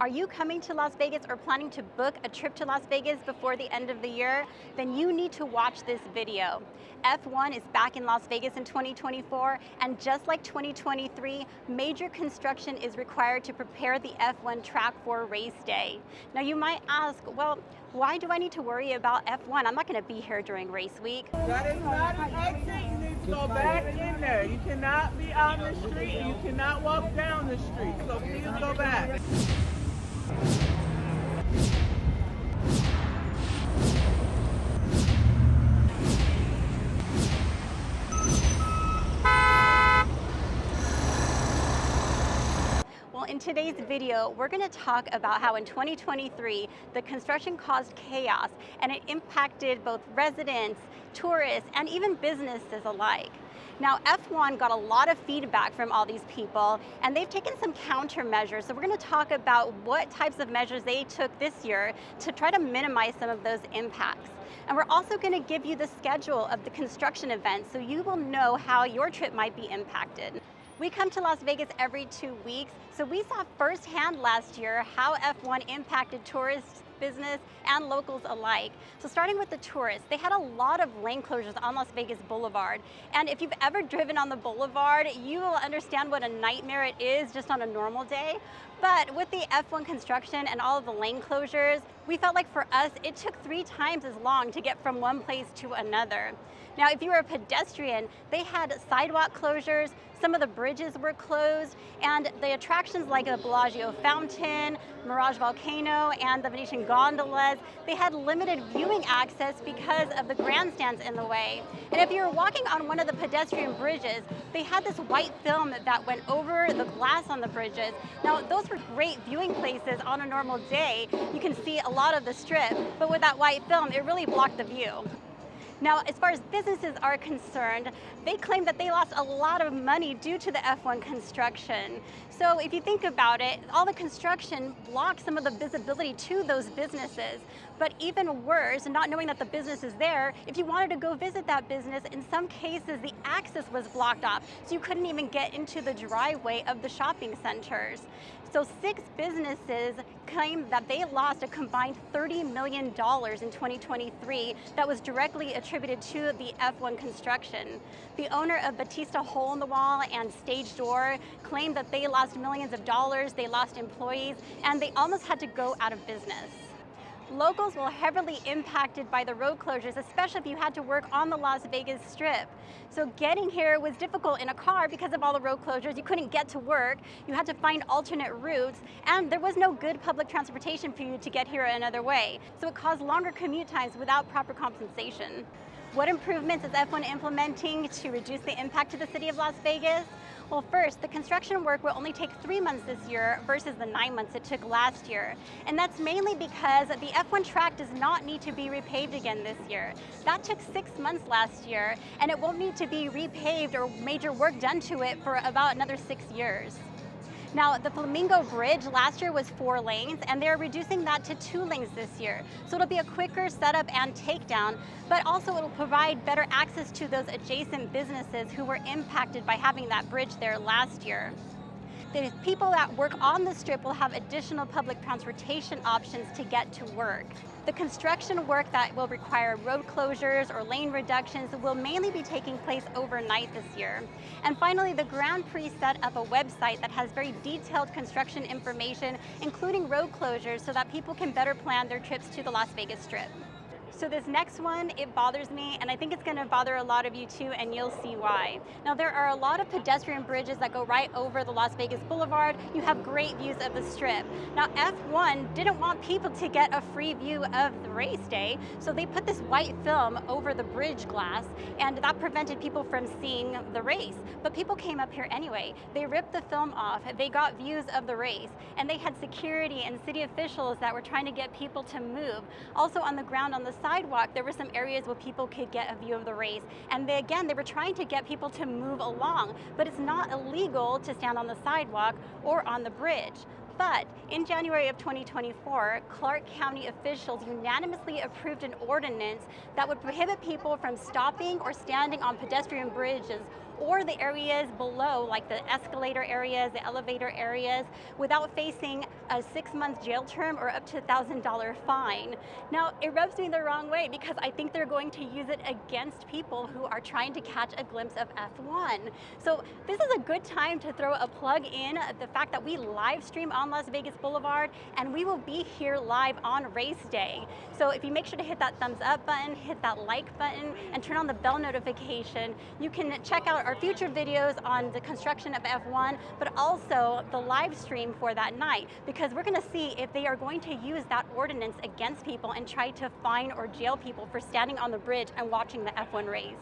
Are you coming to Las Vegas or planning to book a trip to Las Vegas before the end of the year? Then you need to watch this video. F1 is back in Las Vegas in 2024, and just like 2023, major construction is required to prepare the F1 track for race day. Now you might ask, well, why do I need to worry about F1? I'm not going to be here during race week. That is not an exit. You need to go back in there. You cannot be out in the street. You cannot walk down the street. So please go back. Well, in today's video, we're going to talk about how in 2023, the construction caused chaos and it impacted both residents, tourists, and even businesses alike. Now, F1 got a lot of feedback from all these people, and they've taken some countermeasures. So we're going to talk about what types of measures they took this year to try to minimize some of those impacts. And we're also going to give you the schedule of the construction events so you will know how your trip might be impacted. We come to Las Vegas every 2 weeks, so we saw firsthand last year how F1 impacted tourists, business, and locals alike. So starting with the tourists, they had a lot of lane closures on Las Vegas Boulevard. And if you've ever driven on the boulevard, you will understand what a nightmare it is just on a normal day. But with the F1 construction and all of the lane closures, we felt like for us, it took 3 times as long to get from one place to another. Now, if you were a pedestrian, they had sidewalk closures, some of the bridges were closed, and the attractions like the Bellagio Fountain, Mirage Volcano, and the Venetian gondolas, they had limited viewing access because of the grandstands in the way. And if you were walking on one of the pedestrian bridges, they had this white film that went over the glass on the bridges. Now, those were great viewing places on a normal day. You can see a lot of the strip, but with that white film, it really blocked the view. Now, as far as businesses are concerned, they claim that they lost a lot of money due to the F1 construction. So if you think about it, all the construction blocked some of the visibility to those businesses. But even worse, not knowing that the business is there, if you wanted to go visit that business, in some cases the access was blocked off, so you couldn't even get into the driveway of the shopping centers. So 6 businesses claim that they lost a combined $30 million in 2023 that was directly attributed to the F1 construction. The owner of Batista Hole in the Wall and Stage Door claimed that they lost millions of dollars, they lost employees, and they almost had to go out of business. Locals were heavily impacted by the road closures, especially if you had to work on the Las Vegas Strip. So getting here was difficult in a car because of all the road closures. You couldn't get to work, you had to find alternate routes, and there was no good public transportation for you to get here another way. So it caused longer commute times without proper compensation. What improvements is F1 implementing to reduce the impact to the city of Las Vegas? Well, first, the construction work will only take 3 months this year versus the 9 months it took last year. And that's mainly because the F1 track does not need to be repaved again this year. That took 6 months last year, and it won't need to be repaved or major work done to it for about another 6 years. Now, the Flamingo Bridge last year was 4 lanes, and they're reducing that to 2 lanes this year. So it'll be a quicker setup and takedown, but also it'll provide better access to those adjacent businesses who were impacted by having that bridge there last year. The people that work on the strip will have additional public transportation options to get to work. The construction work that will require road closures or lane reductions will mainly be taking place overnight this year. And finally, the Grand Prix set up a website that has very detailed construction information, including road closures, so that people can better plan their trips to the Las Vegas Strip. So this next one, it bothers me, and I think it's going to bother a lot of you too, and you'll see why. Now, there are a lot of pedestrian bridges that go right over the Las Vegas Boulevard. You have great views of the Strip. Now, F1 didn't want people to get a free view of the race day, so they put this white film over the bridge glass, and that prevented people from seeing the race. But people came up here anyway. They ripped the film off, they got views of the race, and they had security and city officials that were trying to get people to move. Also on the ground on the sidewalk, there were some areas where people could get a view of the race. And they were trying to get people to move along, but it's not illegal to stand on the sidewalk or on the bridge. But in January of 2024, Clark County officials unanimously approved an ordinance that would prohibit people from stopping or standing on pedestrian bridges or the areas below, like the escalator areas, the elevator areas, without facing a 6-month jail term or up to $1,000 fine. Now, it rubs me the wrong way because I think they're going to use it against people who are trying to catch a glimpse of F1. So this is a good time to throw a plug in the fact that we live stream on Las Vegas Boulevard, and we will be here live on race day. So if you make sure to hit that thumbs up button, hit that like button, and turn on the bell notification, you can check out our future videos on the construction of F1, but also the live stream for that night, because we're going to see if they are going to use that ordinance against people and try to fine or jail people for standing on the bridge and watching the F1 race.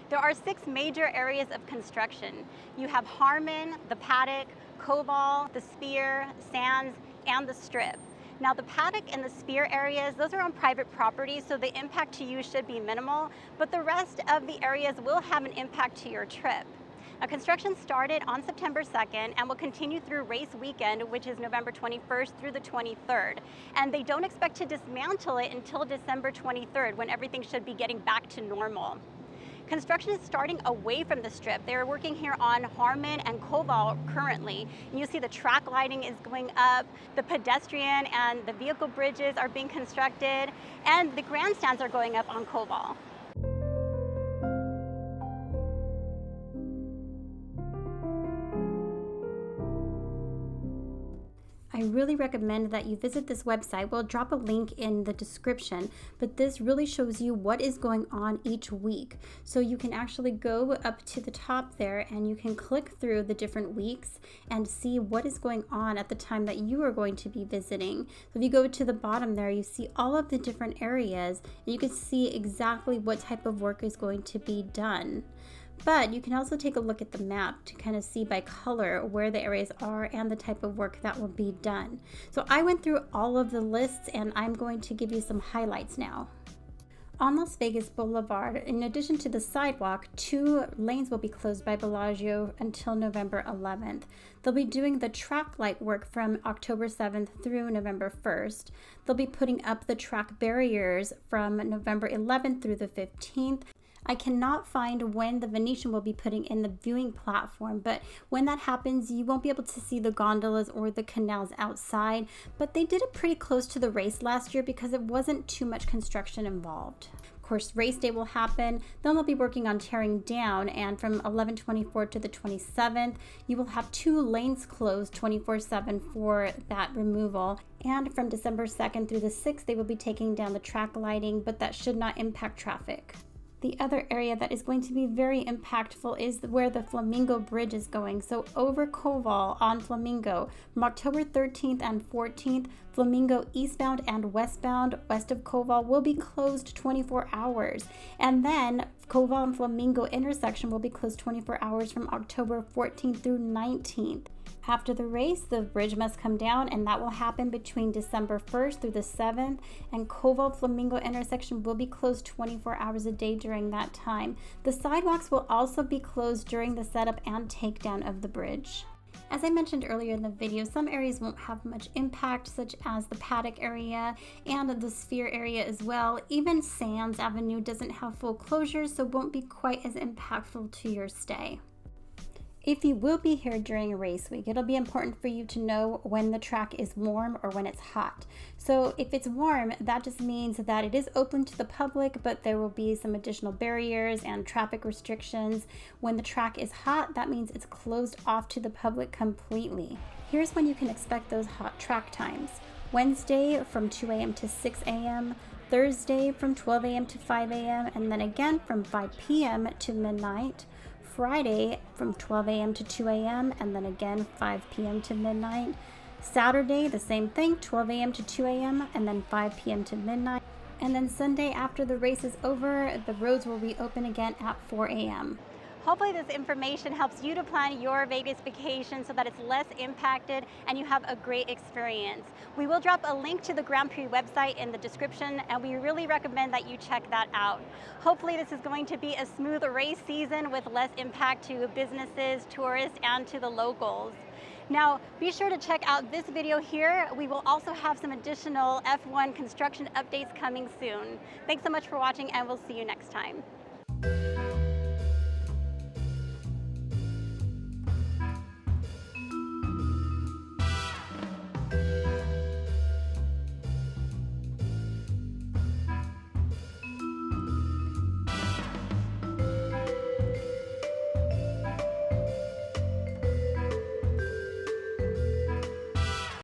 There are 6 major areas of construction. You have Harmon, the Paddock, Koval, the Sphere, Sands, and the Strip. Now the Paddock and the Sphere areas, those are on private property, so the impact to you should be minimal, but the rest of the areas will have an impact to your trip. Now, construction started on September 2nd and will continue through race weekend, which is November 21st through the 23rd. And they don't expect to dismantle it until December 23rd, when everything should be getting back to normal. Construction is starting away from the Strip. They're working here on Harmon and Koval currently. And you see the track lighting is going up, the pedestrian and the vehicle bridges are being constructed, and the grandstands are going up on Koval. I really recommend that you visit this website. We'll drop a link in the description, but this really shows you what is going on each week. So you can actually go up to the top there and you can click through the different weeks and see what is going on at the time that you are going to be visiting. So if you go to the bottom there, you see all of the different areas and you can see exactly what type of work is going to be done. But you can also take a look at the map to kind of see by color where the areas are and the type of work that will be done. So I went through all of the lists and I'm going to give you some highlights now. On Las Vegas Boulevard, in addition to the sidewalk, 2 lanes will be closed by Bellagio until November 11th. They'll be doing the track light work from October 7th through November 1st. They'll be putting up the track barriers from November 11th through the 15th. I cannot find when the Venetian will be putting in the viewing platform, but when that happens, you won't be able to see the gondolas or the canals outside, but they did it pretty close to the race last year because it wasn't too much construction involved. Of course, race day will happen, then they'll be working on tearing down, and from 11/24 to the 27th, you will have 2 lanes closed 24/7 for that removal. And from December 2nd through the 6th, they will be taking down the track lighting, but that should not impact traffic. The other area that is going to be very impactful is where the Flamingo Bridge is going. So over Koval on Flamingo, from October 13th and 14th, Flamingo eastbound and westbound west of Koval will be closed 24 hours. And then Koval and Flamingo intersection will be closed 24 hours from October 14th through 19th. After the race, the bridge must come down, and that will happen between December 1st through the 7th, and Koval Flamingo intersection will be closed 24 hours a day during that time. The sidewalks will also be closed during the setup and takedown of the bridge. As I mentioned earlier in the video, some areas won't have much impact, such as the Paddock area and the Sphere area as well. Even Sands Avenue doesn't have full closures, so won't be quite as impactful to your stay. If you will be here during a race week, it'll be important for you to know when the track is warm or when it's hot. So if it's warm, that just means that it is open to the public, but there will be some additional barriers and traffic restrictions. When the track is hot, that means it's closed off to the public completely. Here's when you can expect those hot track times. Wednesday from 2 a.m. to 6 a.m., Thursday from 12 a.m. to 5 a.m., and then again from 5 p.m. to midnight. Friday from 12 a.m. to 2 a.m. and then again 5 p.m. to midnight. Saturday, the same thing, 12 a.m. to 2 a.m. and then 5 p.m. to midnight. And then Sunday, after the race is over, the roads will reopen again at 4 a.m. Hopefully this information helps you to plan your Vegas vacation so that it's less impacted and you have a great experience. We will drop a link to the Grand Prix website in the description, and we really recommend that you check that out. Hopefully this is going to be a smooth race season with less impact to businesses, tourists, and to the locals. Now, be sure to check out this video here. We will also have some additional F1 construction updates coming soon. Thanks so much for watching, and we'll see you next time.